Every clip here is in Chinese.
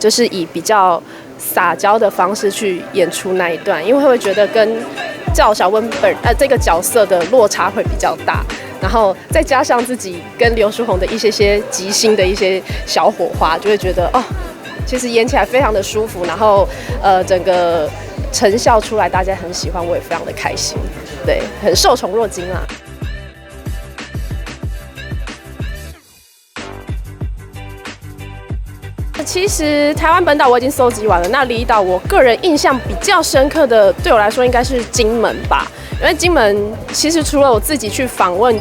就是以比较撒娇的方式去演出那一段，因为会觉得跟赵小温这个角色的落差会比较大，然后再加上自己跟刘书宏的一些即兴的一些小火花，就会觉得其实演起来非常的舒服，然后整个成效出来大家很喜欢，我也非常的开心，对，很受宠若惊啦。其实台湾本岛我已经搜集完了，那离岛我个人印象比较深刻的，对我来说应该是金门吧。因为金门其实除了我自己去访问、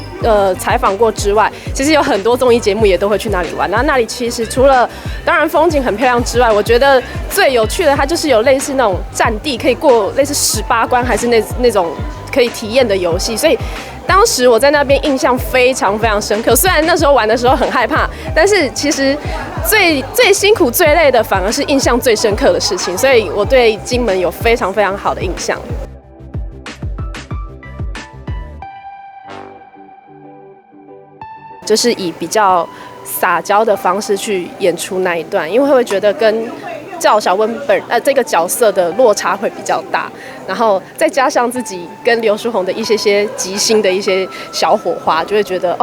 采访过之外，其实有很多综艺节目也都会去那里玩。那里其实除了当然风景很漂亮之外，我觉得最有趣的它就是有类似那种战地可以过类似18关还是那种可以体验的游戏，所以当时我在那边印象非常非常深刻。虽然那时候玩的时候很害怕，但是其实最辛苦最累的反而是印象最深刻的事情，所以我对金门有非常非常好的印象。就是以比较撒娇的方式去演出那一段，因为会觉得跟赵小温这个角色的落差会比较大，然后再加上自己跟刘书宏的一些即兴的一些小火花，就会觉得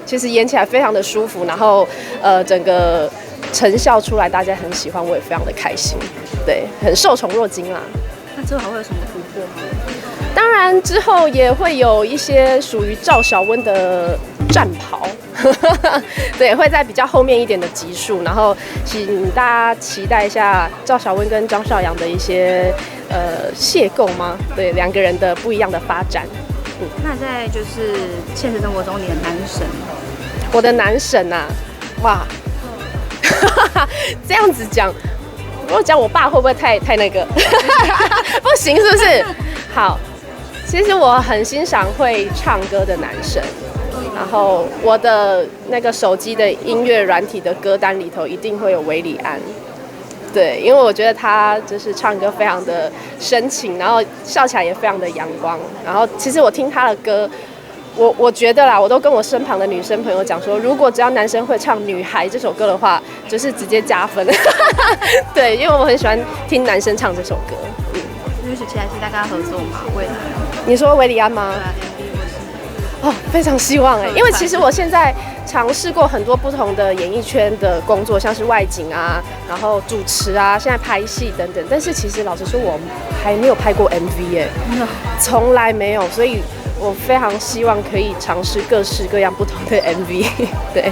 其实演起来非常的舒服，然后整个成效出来大家很喜欢，我也非常的开心，对，很受宠若惊啦。那之后还会有什么突破吗？当然之后也会有一些属于赵小温的战袍，对，会在比较后面一点的集数，然后请大家期待一下赵小温跟张韶洋的一些邂逅吗？对，两个人的不一样的发展。那在就是现实生活中，你的男神，我的男神啊，哇，这样子讲，如果讲我爸会不会太那个？不行，是不是？好。其实我很欣赏会唱歌的男生，然后我的那个手机的音乐软体的歌单里头一定会有韦礼安，对，因为我觉得他就是唱歌非常的深情，然后笑起来也非常的阳光，然后其实我听他的歌，我觉得啦，我都跟我身旁的女生朋友讲说，如果只要男生会唱《女孩》这首歌的话，就是直接加分，对，因为我很喜欢听男生唱这首歌。就是期待跟他合作嘛，未来。你说韦礼安吗？对啊，MV 或是。非常希望因为其实我现在尝试过很多不同的演艺圈的工作，像是外景啊，然后主持啊，现在拍戏等等。但是其实老实说，我还没有拍过 MV 从来没有，所以我非常希望可以尝试各式各样不同的 MV。对。